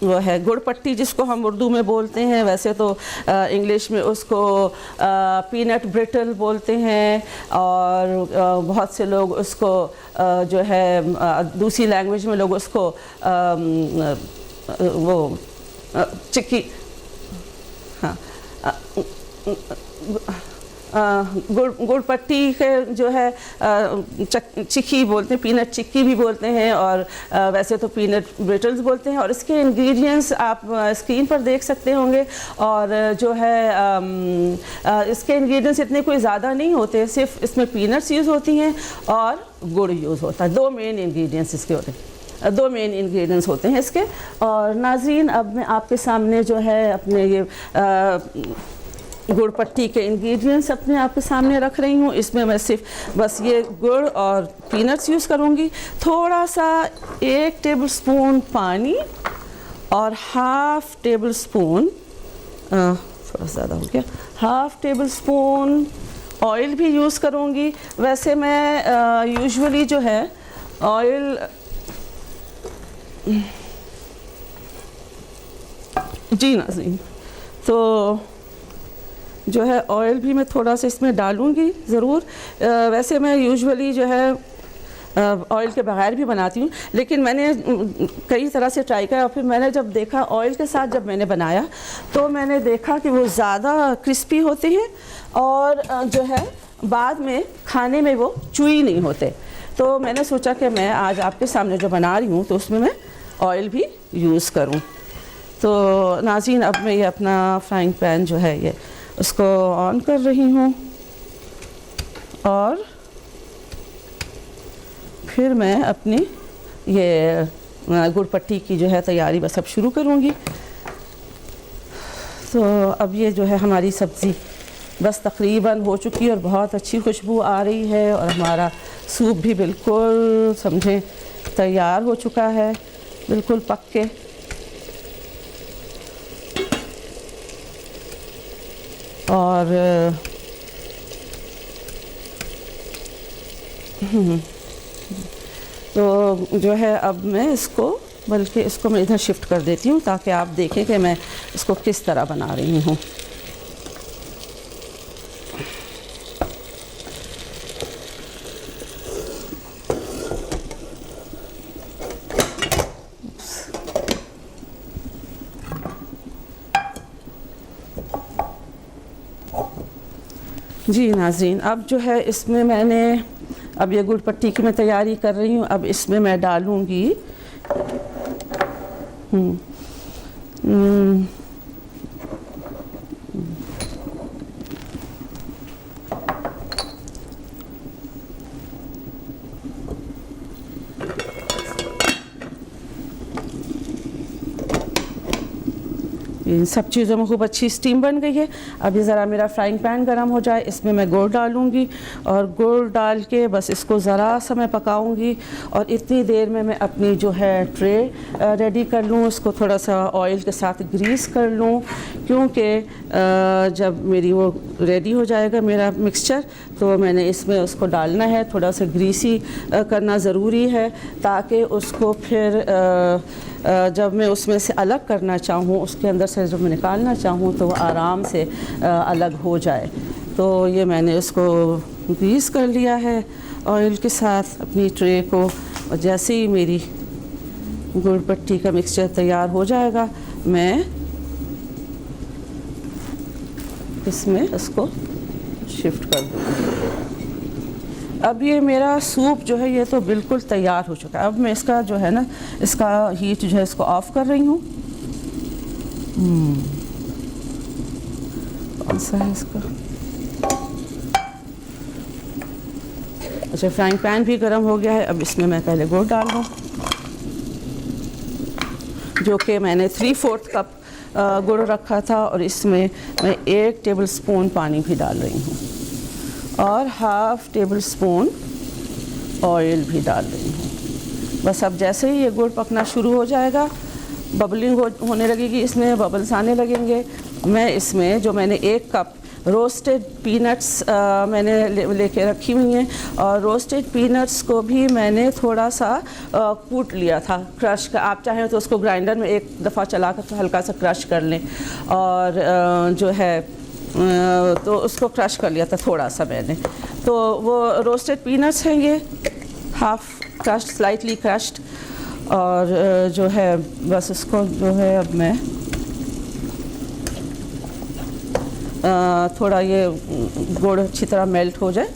वो है गुड़ पट्टी, जिसको हम उर्दू में बोलते हैं। वैसे तो इंग्लिश में उसको पीनट ब्रिटल बोलते हैं, और बहुत से लोग उसको जो है दूसरी लैंग्वेज में लोग उसको वो चिक्की, हाँ गुड़ पट्टी के जो है चिक्की बोलते हैं, पीनट चिक्की भी बोलते हैं, और वैसे तो पीनट ब्रिटल्स बोलते हैं। और इसके इंग्रेडिएंट्स आप स्क्रीन पर देख सकते होंगे। और जो है इसके इंग्रेडिएंट्स इतने कोई ज़्यादा नहीं होते, सिर्फ इसमें पीनट्स यूज़ होती हैं और गुड़ यूज़ होता है। दो मेन इंग्रेडिएंट्स इसके होते हैं, दो मेन इंग्रेडिएंट्स होते हैं इसके। और नाज़रीन, अब मैं आपके सामने जो है अपने ये गुड़ पट्टी के इंग्रेडिएंट्स अपने आपके सामने रख रही हूँ। इसमें मैं सिर्फ बस ये गुड़ और पीनट्स यूज़ करूँगी। थोड़ा सा 1 टेबलस्पून पानी और हाफ़ टेबल स्पून, थोड़ा ज़्यादा हो गया, हाफ़ टेबल स्पून ऑयल भी यूज़ करूँगी। वैसे मैं यूजुअली जो है ऑयल जी नाज़रीन, तो जो है ऑयल भी मैं थोड़ा सा इसमें डालूँगी ज़रूर। वैसे मैं यूजुअली जो है ऑयल के बगैर भी बनाती हूँ, लेकिन मैंने कई तरह से ट्राई किया और फिर मैंने जब देखा ऑयल के साथ जब मैंने बनाया तो मैंने देखा कि वो ज़्यादा क्रिस्पी होते हैं और जो है बाद में खाने में वो चूई नहीं होते। तो मैंने सोचा कि मैं आज आपके सामने जो बना रही हूँ तो उसमें मैं ऑयल भी यूज़ करूँ। तो नाज़रीन, अब मैं ये अपना फ्राइंग पैन जो है ये उसको ऑन कर रही हूँ और फिर मैं अपनी ये गुड़ पट्टी की जो है तैयारी बस अब शुरू करूँगी। तो अब ये जो है हमारी सब्ज़ी बस तकरीबन हो चुकी है और बहुत अच्छी खुशबू आ रही है और हमारा सूप भी बिल्कुल समझें तैयार हो चुका है, बिल्कुल पक के। और तो जो है अब मैं इसको मैं इधर शिफ्ट कर देती हूँ ताकि आप देखें कि मैं इसको किस तरह बना रही हूँ। जी नाज़रीन, अब जो है इसमें मैंने अब ये गुड़ पट्टी की मैं तैयारी कर रही हूँ। अब इसमें मैं डालूँगी इन सब चीज़ों में खूब अच्छी स्टीम बन गई है। अभी ज़रा मेरा फ्राइंग पैन गर्म हो जाए, इसमें मैं गुड़ डालूँगी और गुड़ डाल के बस इसको ज़रा सा मैं पकाऊँगी और इतनी देर में मैं अपनी जो है ट्रे रेडी कर लूँ, उसको थोड़ा सा ऑयल के साथ ग्रीस कर लूँ, क्योंकि जब मेरी वो रेडी हो जाएगा मेरा मिक्सचर तो मैंने इसमें उसको डालना है। थोड़ा सा ग्रीसी करना ज़रूरी है ताकि उसको फिर जब मैं उसमें से अलग करना चाहूँ, उसके अंदर से जब मैं निकालना चाहूँ तो आराम से अलग हो जाए। तो ये मैंने उसको ग्रीस कर लिया है ऑयल के साथ अपनी ट्रे को, और जैसे ही मेरी गुड़ पट्टी का मिक्सचर तैयार हो जाएगा मैं इसमें उसको शिफ्ट कर दूँगी। अब ये मेरा सूप जो है ये तो बिल्कुल तैयार हो चुका है। अब मैं इसका जो है ना इसका हीट जो है इसको ऑफ़ कर रही हूँ। कौन सा है इसका? अच्छा, फ्राइंग पैन भी गर्म हो गया है। अब इसमें मैं पहले गुड़ डाल दूँ, जो कि मैंने 3/4 कप गुड़ रखा था, और इसमें मैं 1 टेबल स्पून पानी भी डाल रही हूँ और हाफ़ टेबल स्पून ऑयल भी डाल रही हूँ। बस अब जैसे ही ये गुड़ पकना शुरू हो जाएगा, बबलिंग होने लगेगी, इसमें बबल्स आने लगेंगे, मैं इसमें जो मैंने 1 कप रोस्टेड पीनट्स मैंने लेके रखी हुई हैं, और रोस्टेड पीनट्स को भी मैंने थोड़ा सा कूट लिया था, क्रश का। आप चाहें तो उसको ग्राइंडर में एक दफ़ा चला कर हल्का सा क्रश कर लें, और जो है तो उसको क्रश कर लिया था थोड़ा सा मैंने। तो वो रोस्टेड पीनट्स हैं, ये हाफ़ क्रश्ड, स्लाइटली क्रश्ड, और जो है बस इसको जो है अब मैं थोड़ा ये गुड़ अच्छी तरह मेल्ट हो जाए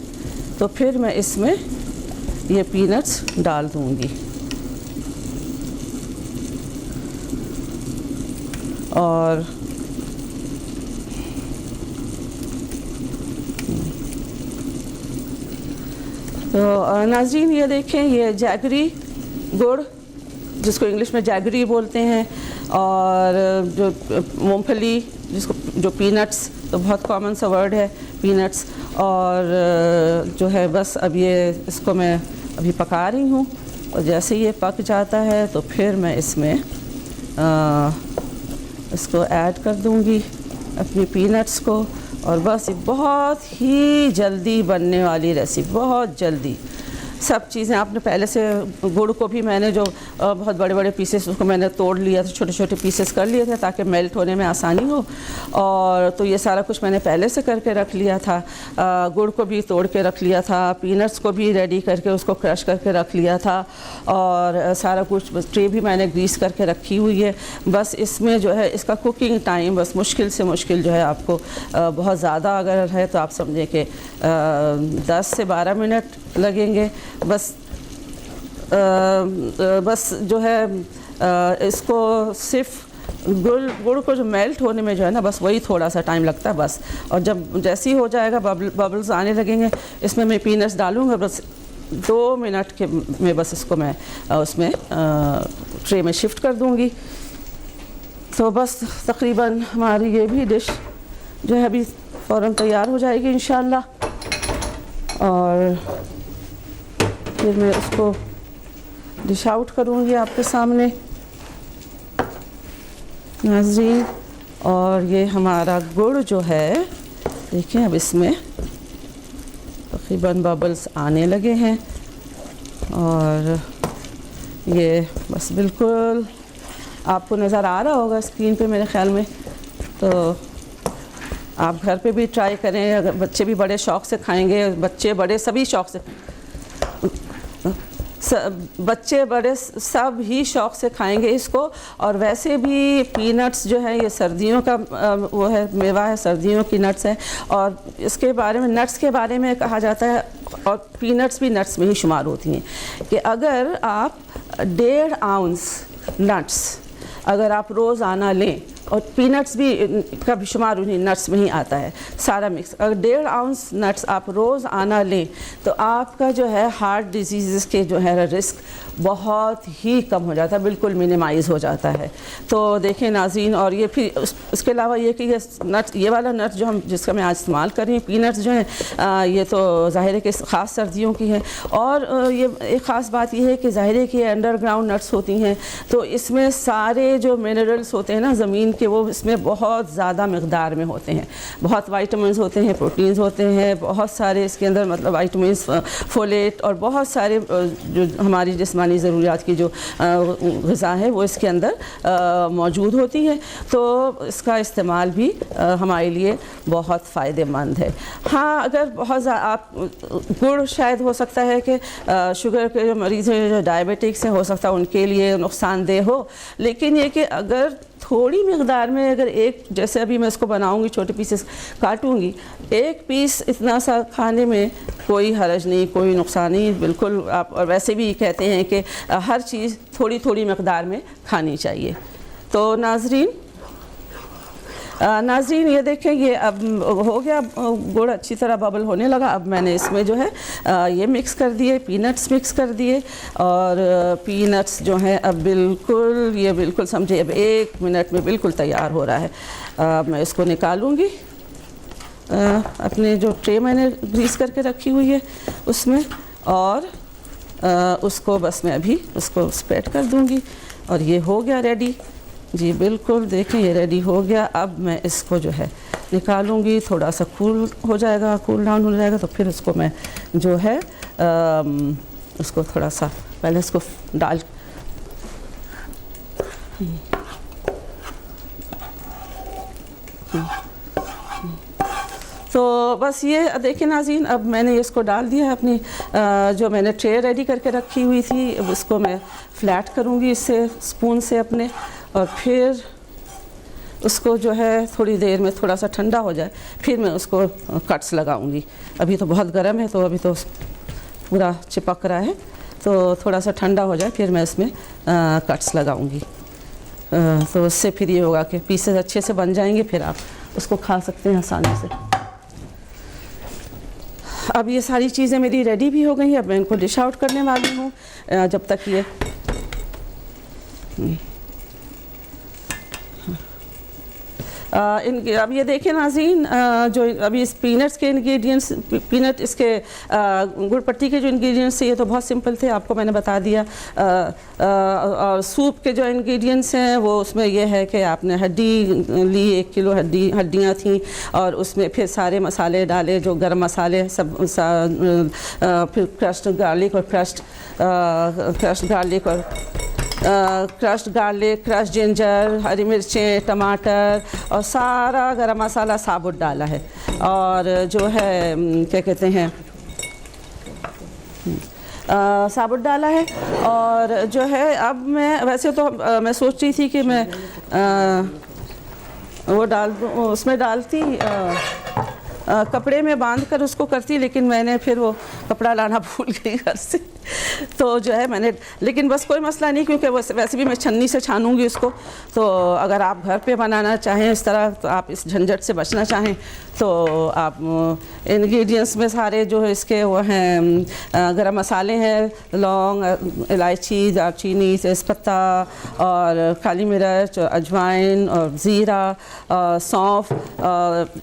तो फिर मैं इसमें ये पीनट्स डाल दूँगी। और तो नाज़रीन, ये देखें, ये जैगरी गुड़ जिसको इंग्लिश में जैगरी बोलते हैं, और जो मूंगफली जिसको जो पीनट्स, तो बहुत कॉमन सा वर्ड है पीनट्स, और जो है बस अब ये इसको मैं अभी पका रही हूँ, और जैसे ये पक जाता है तो फिर मैं इसमें इसको ऐड कर दूँगी अपनी पीनट्स को, और बस ये बहुत ही जल्दी बनने वाली रेसिपी, बहुत जल्दी। सब चीज़ें आपने पहले से, गुड़ को भी मैंने जो बहुत बड़े बड़े पीसेस उसको मैंने तोड़ लिया था, छोटे छोटे पीसेस कर लिए थे ताकि मेल्ट होने में आसानी हो, और तो ये सारा कुछ मैंने पहले से करके रख लिया था। गुड़ को भी तोड़ के रख लिया था, पीनट्स को भी रेडी करके उसको क्रश करके रख लिया था, और सारा कुछ ट्रे भी मैंने ग्रीस करके रखी हुई है। बस इसमें जो है इसका कुकिंग टाइम बस मुश्किल से मुश्किल जो है आपको बहुत ज़्यादा अगर है तो आप समझें कि 10 से 12 मिनट लगेंगे। बस जो है इसको सिर्फ गुड़ को जो मेल्ट होने में जो है ना, बस वही थोड़ा सा टाइम लगता है बस। और जब जैसे ही हो जाएगा, बबल्स आने लगेंगे, इसमें मैं पीनट्स डालूँगा, बस 2 मिनट के में बस इसको मैं उसमें ट्रे में शिफ्ट कर दूँगी। तो बस तकरीबन हमारी ये भी डिश जो है अभी फ़ौरन तैयार हो जाएगी इंशाल्लाह, और फिर मैं उसको डिश आउट करूँगी आपके सामने नाज़रीन। और ये हमारा गुड़ जो है, देखिए अब इसमें तकरीबन बबल्स आने लगे हैं, और ये बस बिल्कुल आपको नज़र आ रहा होगा स्क्रीन पे मेरे ख्याल में। तो आप घर पे भी ट्राई करें, अगर बच्चे भी बड़े शौक़ से खाएंगे, बच्चे बड़े सभी शौक़ से, बच्चे बड़े सब ही शौक़ से खाएंगे इसको। और वैसे भी पीनट्स जो है ये सर्दियों का वो है, मेवा है, सर्दियों की नट्स है, और इसके बारे में, नट्स के बारे में कहा जाता है, और पीनट्स भी नट्स में ही शुमार होती हैं, कि अगर आप 1.5 आउंस नट्स अगर आप रोज़ाना लें, और पीनट्स भी का भी शुमार उन्हीं नट्स में ही आता है सारा मिक्स, अगर 1.5 आउंस नट्स आप रोज़ाना लें तो आपका जो है हार्ट डिजीज़ के जो है रिस्क बहुत ही कम हो जाता है, बिल्कुल मिनिमाइज़ हो जाता है। तो देखें नाज़रीन, और ये फिर उसके अलावा ये कि ये नट्स, ये वाला नट्स जो हम जिसका मैं आज इस्तेमाल कर रही हूँ, पीनट्स जो हैं ये तो ज़ाहिर है कि ख़ास सर्दियों की हैं, और ये एक ख़ास बात ये है कि ज़ाहिर है कि अंडरग्राउंड नट्स होती हैं, तो इसमें सारे जो मिनरल्स होते हैं ना ज़मीन के, वो इसमें बहुत ज़्यादा मकदार में होते हैं, बहुत वाइटामिन्स होते हैं, प्रोटीन्स होते हैं, बहुत सारे इसके अंदर मतलब वाइटामिन्स, फोलेट, और बहुत सारे जो हमारी जिस्मानी ज़रूरियात की जो ग़िज़ा है वो इसके अंदर मौजूद होती है। तो इसका इस्तेमाल भी हमारे लिए बहुत फ़ायदेमंद है। हाँ, अगर बहुत आप गुड़ शायद हो सकता है कि शुगर के जो मरीज़ हैं, जो डायबिटिक्स हैं, हो सकता है उनके लिए नुकसानदेह हो, लेकिन ये कि अगर थोड़ी मकदार में, अगर एक, जैसे अभी मैं इसको बनाऊंगी, छोटे पीसेस काटूंगी, एक पीस इतना सा खाने में कोई हरज नहीं, कोई नुकसान नहीं, बिल्कुल आप। और वैसे भी कहते हैं कि हर चीज़ थोड़ी थोड़ी मकदार में खानी चाहिए। तो नाज़रीन ये देखें, ये अब हो गया, गुड़ अच्छी तरह बबल होने लगा। अब मैंने इसमें जो है ये मिक्स कर दिए, पीनट्स मिक्स कर दिए, और पीनट्स जो हैं अब बिल्कुल, ये बिल्कुल समझे अब 1 मिनट में बिल्कुल तैयार हो रहा है। अब मैं इसको निकालूंगी अपने जो ट्रे मैंने ग्रीस करके रखी हुई है उसमें, और उसको बस मैं अभी उसको स्प्रेड कर दूंगी, और ये हो गया रेडी जी। बिल्कुल देखें ये रेडी हो गया। अब मैं इसको जो है निकालूंगी, थोड़ा सा कूल हो जाएगा, कूल डाउन हो जाएगा, तो फिर उसको मैं जो है उसको थोड़ा सा पहले इसको डाल, तो बस ये देखिए नाज़रीन, अब मैंने इसको डाल दिया है अपनी जो मैंने ट्रे रेडी करके रखी हुई थी। अब इसको मैं फ्लैट करूँगी इससे, स्पून से अपने, और फिर उसको जो है थोड़ी देर में थोड़ा सा ठंडा हो जाए, फिर मैं उसको कट्स लगाऊंगी। अभी तो बहुत गर्म है, तो अभी तो पूरा चिपक रहा है, तो थोड़ा सा ठंडा हो जाए फिर मैं इसमें कट्स लगाऊंगी। तो उससे फिर ये होगा कि पीसेस अच्छे से बन जाएंगे, फिर आप उसको खा सकते हैं आसानी से। अब ये सारी चीज़ें मेरी रेडी भी हो गई हैं। अब मैं इनको डिश आउट करने वाली हूँ। जब तक ये अब ये देखिए नाज़रीन, जो अभी इस पीनट्स के इंग्रेडिएंट्स, पीनट इसके गुड़ पट्टी के जो इंग्रेडिएंट्स थे ये तो बहुत सिंपल थे, आपको मैंने बता दिया। और सूप के जो इंग्रेडिएंट्स हैं वो उसमें ये है कि आपने हड्डी ली, 1 किलो हड्डियाँ थीं, और उसमें फिर सारे मसाले डाले, जो गरम मसाले सब, फिर क्रश्ड गार्लिक और क्रश्ड गार्लिक, क्रश्ड जिंजर, हरी मिर्चें, टमाटर और सारा गरम मसाला साबुत डाला है। और जो है क्या कहते हैं, साबुत डाला है। और जो है अब मैं वैसे तो मैं सोच रही थी कि मैं वो उसमें डालती, कपड़े में बांध कर उसको करती, लेकिन मैंने फिर वो कपड़ा लाना भूल गई घर से। तो जो है मैंने, लेकिन बस कोई मसला नहीं, क्योंकि वैसे भी मैं छन्नी से छानूंगी उसको। तो अगर आप घर पे बनाना चाहें इस तरह, तो आप इस झंझट से बचना चाहें तो आप इंग्रेडिएंट्स में सारे जो है इसके वो हैं, गरम मसाले हैं, लौंग, इलायची, दालचीनी, तेज़पत्ता और काली मिर्च, और अजवाइन और ज़ीरा, सौंफ,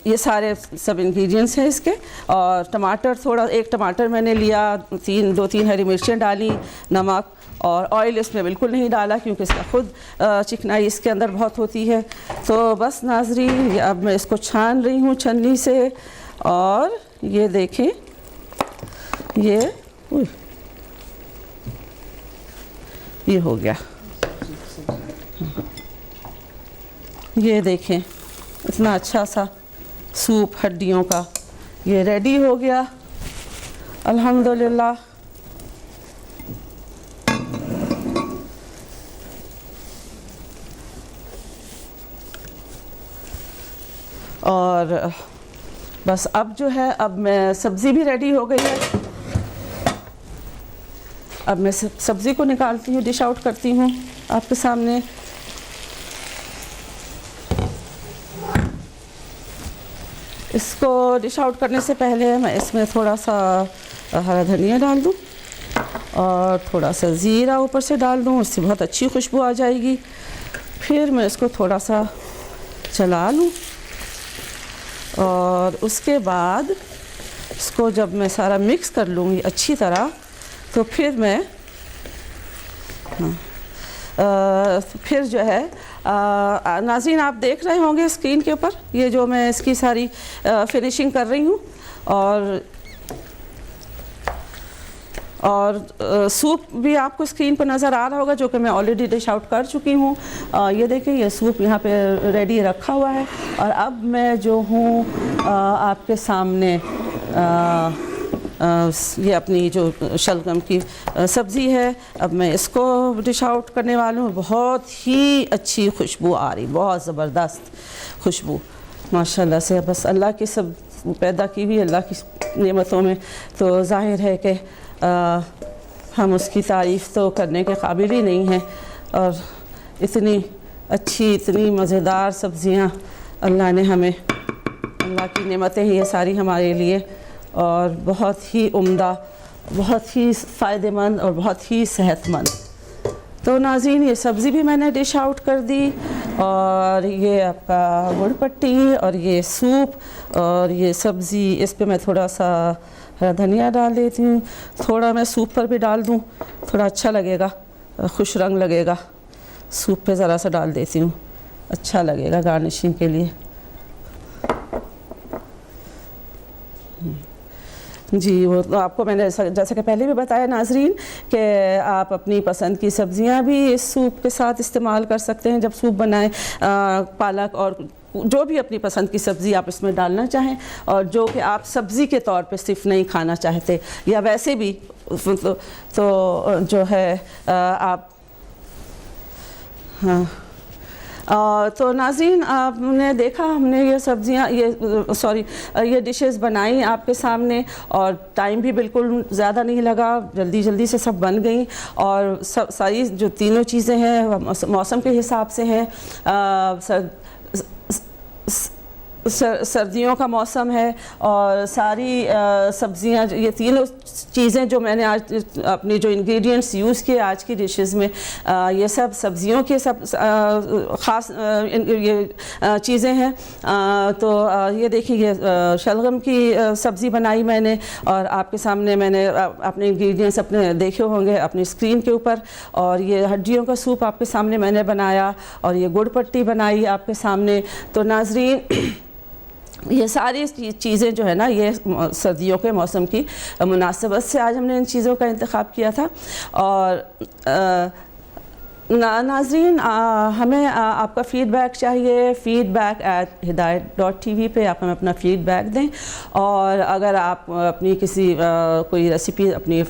ये सारे सब इंग्रेडिएंट्स हैं इसके। और टमाटर, थोड़ा 1 टमाटर मैंने लिया, 2-3 हरी मिर्चें डाली, नमक, और ऑयल इसमें बिल्कुल नहीं डाला क्योंकि इसका खुद चिकनाई इसके अंदर बहुत होती है। तो बस नाज़रीन, अब मैं इसको छान रही हूँ छन्नी से। और ये देखें, ये हो गया, ये देखें इतना अच्छा सा सूप हड्डियों का ये रेडी हो गया, अल्हम्दुलिल्लाह। और बस अब जो है, अब मैं सब्ज़ी भी रेडी हो गई है। अब मैं सब्ज़ी को निकालती हूँ, डिश आउट करती हूँ आपके सामने। इसको डिश आउट करने से पहले मैं इसमें थोड़ा सा हरा धनिया डाल दूँ और थोड़ा सा ज़ीरा ऊपर से डाल दूँ, उससे बहुत अच्छी खुशबू आ जाएगी। फिर मैं इसको थोड़ा सा चला लूँ और उसके बाद इसको जब मैं सारा मिक्स कर लूँगी अच्छी तरह, तो फिर मैं फिर जो है नाज़रीन, आप देख रहे होंगे स्क्रीन के ऊपर ये जो मैं इसकी सारी फिनिशिंग कर रही हूँ। और सूप भी आपको स्क्रीन पर नज़र आ रहा होगा, जो कि मैं ऑलरेडी डिश आउट कर चुकी हूँ। ये देखिए, ये सूप यहाँ पे रेडी रखा हुआ है। और अब मैं जो हूँ आपके सामने ये अपनी जो शलगम की सब्ज़ी है, अब मैं इसको डिश आउट करने वाली हूँ। बहुत ही अच्छी खुशबू आ रही, बहुत ज़बरदस्त खुशबू माशाल्लाह से। बस अल्लाह की सब पैदा की हुई अल्लाह की नेमतों में तो ज़ाहिर है कि हम उसकी तारीफ़ तो करने के काबिल ही नहीं हैं। और इतनी अच्छी, इतनी मज़ेदार सब्ज़ियाँ अल्लाह ने हमें, अल्लाह की नेमतें ही ये सारी हमारे लिए, और बहुत ही उम्दा, बहुत ही फ़ायदेमंद और बहुत ही सेहतमंद। तो नाज़रीन, ये सब्ज़ी भी मैंने डिश आउट कर दी, और ये आपका गुड़ पट्टी और ये सूप और ये सब्ज़ी, इस पे मैं थोड़ा सा हरा धनिया डाल देती हूँ। थोड़ा मैं सूप पर भी डाल दूँ, थोड़ा अच्छा लगेगा, खुश रंग लगेगा। सूप पे ज़रा सा डाल देती हूँ, अच्छा लगेगा गार्निशिंग के लिए। जी, वो तो आपको मैंने जैसे कि पहले भी बताया नाज़रीन कि आप अपनी पसंद की सब्ज़ियां भी इस सूप के साथ इस्तेमाल कर सकते हैं जब सूप बनाएं। पालक और जो भी अपनी पसंद की सब्ज़ी आप इसमें डालना चाहें, और जो कि आप सब्ज़ी के तौर पे सिर्फ नहीं खाना चाहते, या वैसे भी तो जो है आप, हाँ। तो नाज़रीन, आपने देखा, हमने ये सब्ज़ियाँ, ये डिशेस बनाई आपके सामने, और टाइम भी बिल्कुल ज़्यादा नहीं लगा, जल्दी जल्दी से सब बन गई। और सब सारी जो तीनों चीज़ें हैं मौसम के हिसाब से हैं। सर्दियों का मौसम है और सारी सब्ज़ियाँ, ये तीनों चीज़ें जो मैंने आज अपनी जो इंग्रेडिएंट्स यूज़ किए आज की डिशेस में, ये सब सब्ज़ियों के सब ख़ास ये चीज़ें हैं। तो ये देखिए शलगम की सब्ज़ी बनाई मैंने और आपके सामने मैंने अपने इंग्रेडिएंट्स अपने देखे होंगे अपनी स्क्रीन के ऊपर। और ये हड्डियों का सूप आपके सामने मैंने बनाया और ये गुड़ पट्टी बनाई आपके सामने। तो नाज़रीन, ये सारी चीज़ें जो है ना, ये सर्दियों के मौसम की मुनासिबत से आज हमने इन चीज़ों का इंतखाब किया था। और नाज़रीन, हमें आपका फ़ीडबैक चाहिए। feedback@hidayat.tv पे आप हमें अपना फ़ीडबैक दें। और अगर आप अपनी किसी कोई रेसिपी अपनी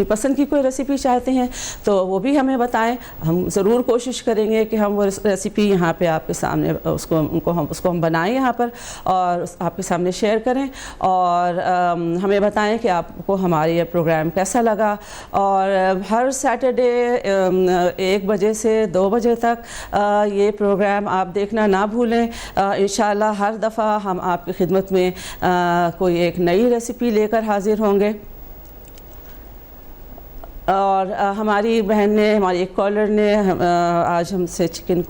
पसंद की कोई रेसिपी चाहते हैं तो वो भी हमें बताएं। हम ज़रूर कोशिश करेंगे कि हम वो रेसिपी यहाँ पे आपके सामने उसको हम बनाएं यहाँ पर और आपके सामने शेयर करें। और हमें बताएं कि आपको हमारे ये प्रोग्राम कैसा लगा। और हर सैटरडे 1 बजे से 2 बजे तक ये प्रोग्राम आप देखना ना भूलें। इंशाल्लाह हर दफ़ा हम आपकी खिदमत में कोई एक नई रेसिपी लेकर हाज़िर होंगे। और हमारी बहन ने, हमारी एक कॉलर ने आज हमसे चिकन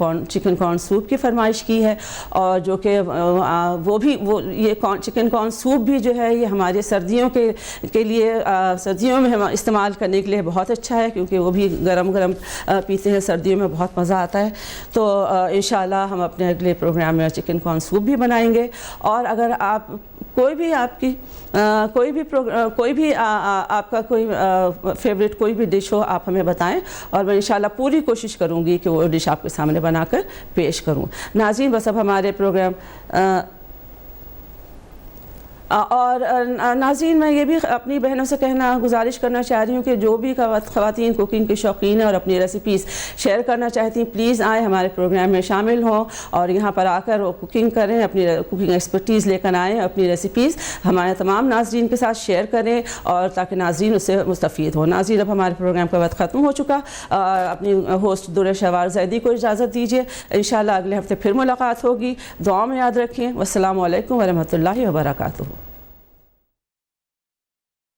कॉर्न सूप की फरमाइश की है। और जो कि वो ये चिकन कॉर्न सूप भी जो है ये हमारे सर्दियों के लिए सर्दियों में हम इस्तेमाल करने के लिए बहुत अच्छा है, क्योंकि वो भी गरम गरम पीते हैं, सर्दियों में बहुत मज़ा आता है। तो इंशाल्लाह हम अपने अगले प्रोग्राम में चिकन कॉर्न सूप भी बनाएंगे। और अगर आप कोई भी आपकी कोई भी आपका कोई फेवरेट कोई भी डिश हो, आप हमें बताएं और मैं इंशाल्लाह पूरी कोशिश करूंगी कि वो डिश आपके सामने बनाकर पेश करूं। नाज़रीन, बस अब हमारे प्रोग्राम और नाज़रीन, मैं ये भी अपनी बहनों से गुजारिश करना चाह रही हूँ कि जो भी ख़वातीन कुकिंग के शौकीन हैं और अपनी रेसिपीज़ शेयर करना चाहती हैं, प्लीज़ आएँ हमारे प्रोग्राम में शामिल हों और यहाँ पर आकर वो कुकिंग करें, अपनी कुकिंग एक्सपर्टीज़ लेकर आएँ, अपनी रेसिपीज़ हमारे तमाम नाज़रीन के साथ शेयर करें और ताकि नाज़रीन उससे मुस्तफ़ीद हो। नाज़रीन, अब हमारे प्रोग्राम का वक्त ख़त्म हो चुका। अपनी होस्ट दुर्र शहवार ज़ैदी को इजाज़त दीजिए। इंशाल्लाह अगले हफ़्ते फिर मुलाकात होगी। दुआ में याद रखें। वस्सलामु अलैकुम वरहमतुल्लाहि वबरकातुहू।